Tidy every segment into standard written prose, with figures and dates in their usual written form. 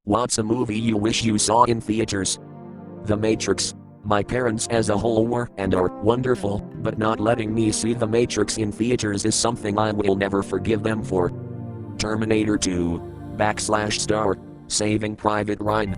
What's a movie you wish you saw in theaters? The Matrix. My parents as a whole were and are wonderful, but not letting me see The Matrix in theaters is something I will never forgive them for. Terminator 2. /Star. Saving Private Ryan.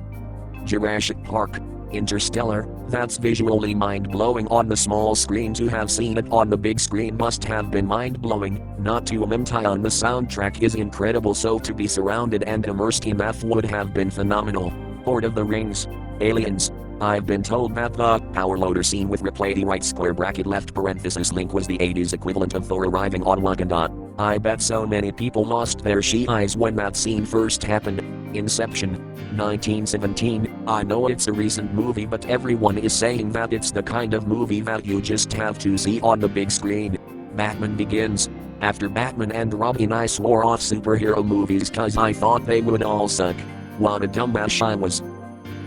Jurassic Park. Interstellar. That's visually mind-blowing on the small screen. To have seen it on the big screen must have been mind-blowing, not to mention the soundtrack is incredible, so to be surrounded and immersed in that would have been phenomenal. Lord of the Rings. Aliens. I've been told that the power loader scene with Ripley (left) was the 80s equivalent of Thor arriving on Wakanda. I bet so many people lost their eyes when that scene first happened. Inception. 1917. I know it's a recent movie, but everyone is saying that it's the kind of movie that you just have to see on the big screen. Batman Begins. After Batman and Robin I swore off superhero movies cause I thought they would all suck. What a dumbass I was.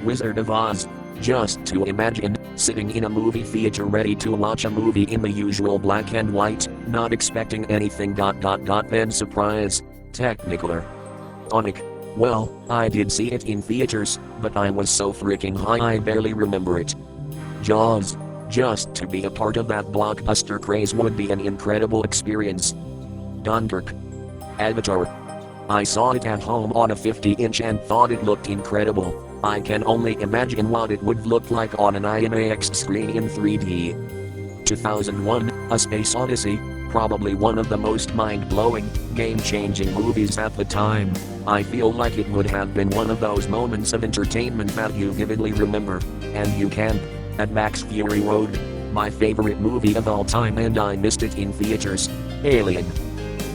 Wizard of Oz. Just to imagine, sitting in a movie theater ready to watch a movie in the usual black and white, not expecting anything. Then surprise. Technicolor. Tonic. Well, I did see it in theaters, but I was so freaking high I barely remember it. Jaws. Just to be a part of that blockbuster craze would be an incredible experience. Dunkirk. Avatar. I saw it at home on a 50-inch and thought it looked incredible. I can only imagine what it would look like on an IMAX screen in 3D. 2001, A Space Odyssey, probably one of the most mind-blowing, game-changing movies at the time. I feel like it would have been one of those moments of entertainment that you vividly remember, and you can. At Max Fury Road, my favorite movie of all time, and I missed it in theaters. Alien.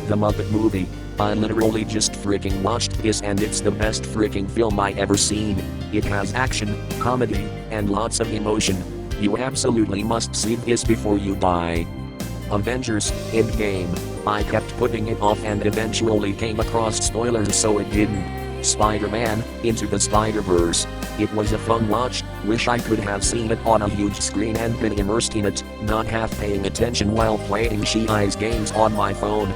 The Muppet Movie. I literally just freaking watched this and it's the best freaking film I ever seen. It has action, comedy, and lots of emotion. You absolutely must see this before you die. Avengers Endgame. I kept putting it off and eventually came across spoilers so it didn't. Spider-Man, Into the Spider-Verse. It was a fun watch, wish I could have seen it on a huge screen and been immersed in it, not half paying attention while playing Shii's games on my phone.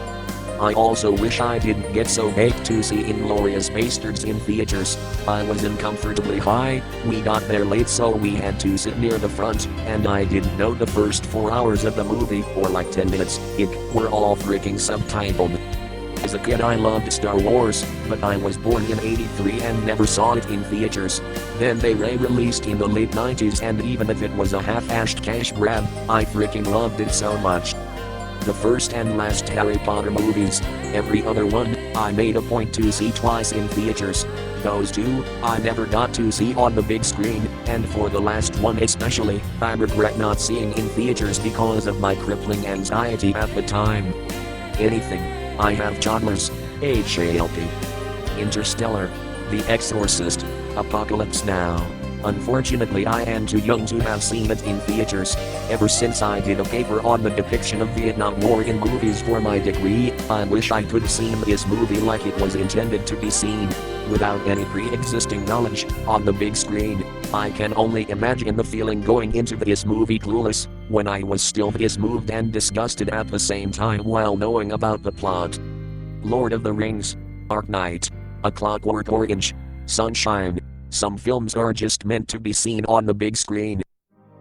I also wish I didn't get so baked to see Inglourious Basterds in theaters. I was uncomfortably high, we got there late so we had to sit near the front, and I didn't know the first 4 hours of the movie, or like 10 minutes, were all freaking subtitled. As a kid I loved Star Wars, but I was born in '83 and never saw it in theaters. Then they re-released in the late '90s and even if it was a half-assed cash grab, I freaking loved it so much. The first and last Harry Potter movies, every other one, I made a point to see twice in theaters. Those two, I never got to see on the big screen, and for the last one especially, I regret not seeing in theaters because of my crippling anxiety at the time. Anything. I have toddlers. HALP. Interstellar. The Exorcist. Apocalypse Now. Unfortunately I am too young to have seen it in theaters. Ever since I did a paper on the depiction of Vietnam War in movies for my degree, I wish I could seen this movie like it was intended to be seen. Without any pre-existing knowledge, on the big screen, I can only imagine the feeling going into this movie clueless, when I was still this moved and disgusted at the same time while knowing about the plot. Lord of the Rings. Dark Knight. A Clockwork Orange. Sunshine. Some films are just meant to be seen on the big screen.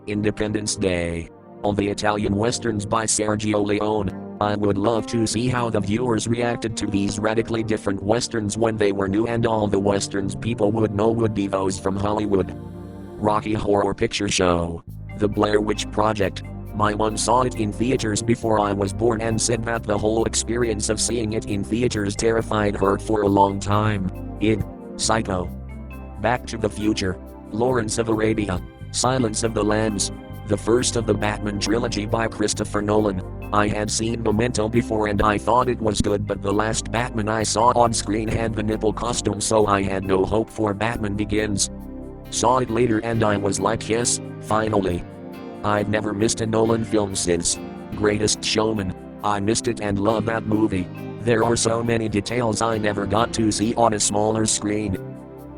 Independence Day. All the Italian westerns by Sergio Leone. I would love to see how the viewers reacted to these radically different westerns when they were new, and all the westerns people would know would be those from Hollywood. Rocky Horror Picture Show. The Blair Witch Project. My mom saw it in theaters before I was born and said that the whole experience of seeing it in theaters terrified her for a long time. Psycho. Back to the Future. Lawrence of Arabia. Silence of the Lambs. The first of the Batman trilogy by Christopher Nolan. I had seen Memento before and I thought it was good, but the last Batman I saw on screen had the nipple costume, so I had no hope for Batman Begins. Saw it later and I was like, yes, finally. I've never missed a Nolan film since. Greatest Showman. I missed it and love that movie. There are so many details I never got to see on a smaller screen.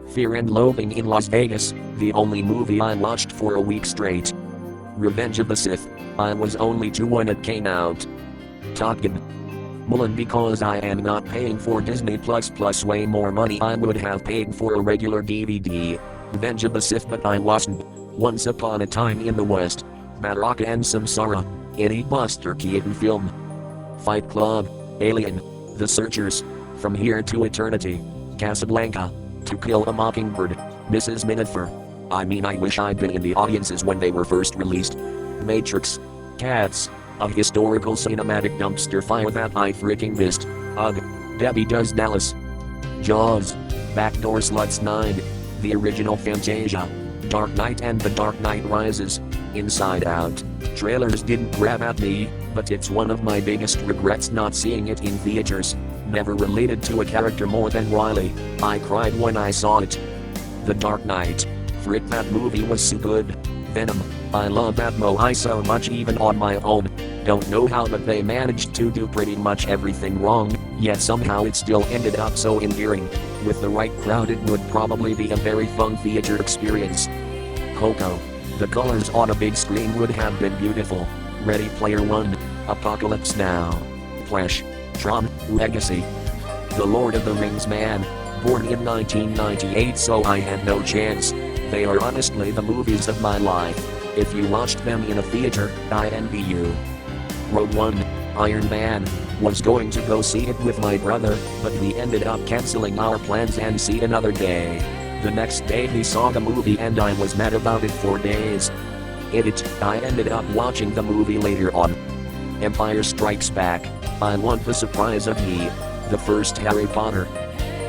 Fear and Loathing in Las Vegas, the only movie I watched for a week straight. Revenge of the Sith. I was only 2 when it came out. Top Gun. Mullen because I am not paying for Disney plus way more money I would have paid for a regular DVD. Revenge of the Sith, but I wasn't. Once Upon a Time in the West. Baraka and Samsara. Any Buster Keaton film. Fight Club. Alien. The Searchers. From Here to Eternity. Casablanca. To Kill a Mockingbird. Mrs. Minifer. I mean, I wish I'd been in the audiences when they were first released. Matrix. Cats. A historical cinematic dumpster fire that I freaking missed. Ugh. Debbie Does Dallas. Jaws. Backdoor Sluts 9. The Original Fantasia. Dark Knight and The Dark Knight Rises. Inside Out. Trailers didn't grab at me, but it's one of my biggest regrets not seeing it in theaters. Never related to a character more than Riley. I cried when I saw it. The Dark Knight. Frick, that movie was so good. Venom. I love that movie so much even on my own. Don't know how, but they managed to do pretty much everything wrong, yet somehow it still ended up so endearing. With the right crowd it would probably be a very fun theater experience. Coco. The colors on a big screen would have been beautiful. Ready Player One. Apocalypse Now. Flash. Tron. Legacy. The Lord of the Rings man. Born in 1998, so I had no chance. They are honestly the movies of my life. If you watched them in a theater, I envy you. Rogue One. Iron Man. Was going to go see it with my brother, but we ended up canceling our plans and see another day. The next day he saw the movie and I was mad about it for days. I ended up watching the movie later on. Empire Strikes Back. I want the surprise of the first Harry Potter.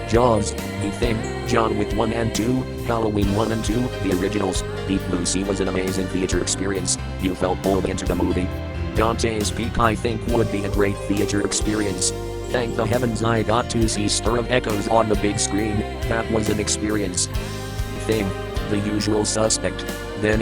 Jaws. The Thing. John Wick 1 and 2. Halloween 1 and 2. The originals. Deep Blue Sea was an amazing theater experience. You felt pulled into the movie. Dante's Peak I think would be a great theater experience. Thank the heavens I got to see Stir of Echoes on the big screen. That was an experience. Thing. The Usual Suspect. Then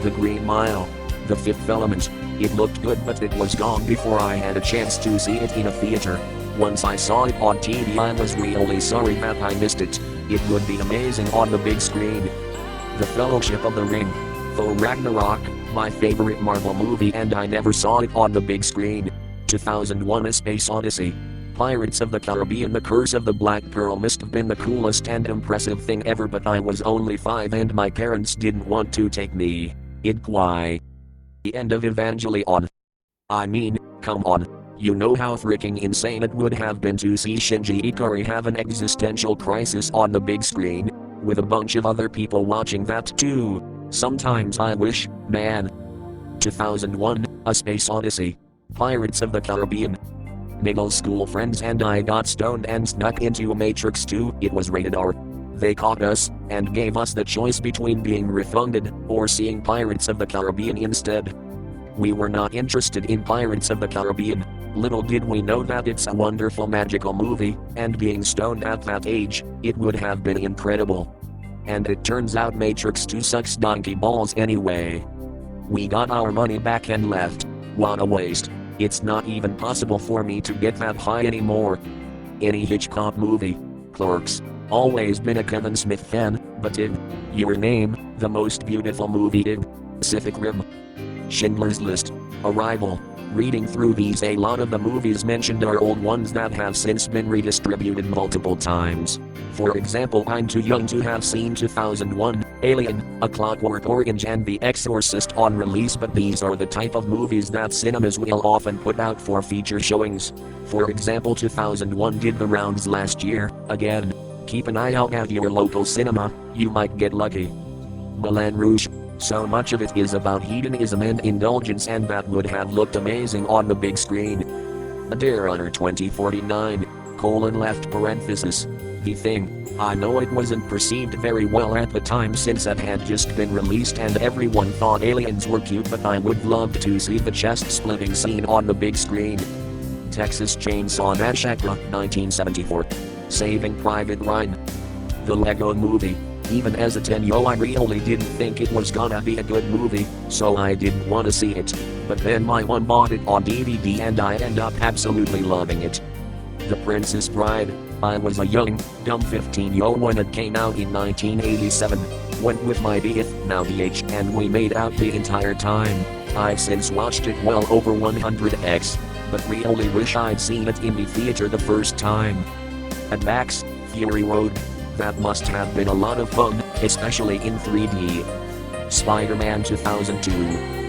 The Green Mile. The Fifth Element. It looked good, but it was gone before I had a chance to see it in a theater. Once I saw it on TV I was really sorry that I missed it. It would be amazing on the big screen. The Fellowship of the Ring. Thor Ragnarok. My favorite Marvel movie and I never saw it on the big screen. 2001 A Space Odyssey. Pirates of the Caribbean The Curse of the Black Pearl must have been the coolest and impressive thing ever, but I was only 5 and my parents didn't want to take me. Why? The end of Evangelion. I mean, come on. You know how freaking insane it would have been to see Shinji Ikari have an existential crisis on the big screen, with a bunch of other people watching that too. Sometimes I wish, man. 2001, A Space Odyssey. Pirates of the Caribbean. Middle school friends and I got stoned and snuck into Matrix 2. It was rated R. They caught us, and gave us the choice between being refunded, or seeing Pirates of the Caribbean instead. We were not interested in Pirates of the Caribbean. Little did we know that it's a wonderful magical movie, and being stoned at that age, it would have been incredible. And it turns out Matrix 2 sucks donkey balls anyway. We got our money back and left. What a waste. It's not even possible for me to get that high anymore. Any Hitchcock movie. Clerks. Always been a Kevin Smith fan, but Your Name, the most beautiful movie Pacific Rim. Schindler's List. Arrival. Reading through these, a lot of the movies mentioned are old ones that have since been redistributed multiple times. For example, I'm too young to have seen 2001, Alien, A Clockwork Orange and The Exorcist on release, but these are the type of movies that cinemas will often put out for feature showings. For example, 2001 did the rounds last year. Again, keep an eye out at your local cinema, you might get lucky. Moulin Rouge. So much of it is about hedonism and indulgence, and that would have looked amazing on the big screen. Dare Runner 2049, The Thing. I know it wasn't perceived very well at the time since it had just been released and everyone thought aliens were cute, but I would love to see the chest-splitting scene on the big screen. Texas Chainsaw Massacre 1974. Saving Private Ryan. The Lego Movie. Even as a 10-year-old I really didn't think it was gonna be a good movie, so I didn't want to see it. But then my one bought it on DVD and I end up absolutely loving it. The Princess Bride. I was a young, dumb 15-year-old when it came out in 1987. Went with my BF, now BH, and we made out the entire time. I've since watched it well over 100x. but really wish I'd seen it in the theater the first time. And Max, Fury Road. That must have been a lot of fun, especially in 3D. Spider-Man 2002.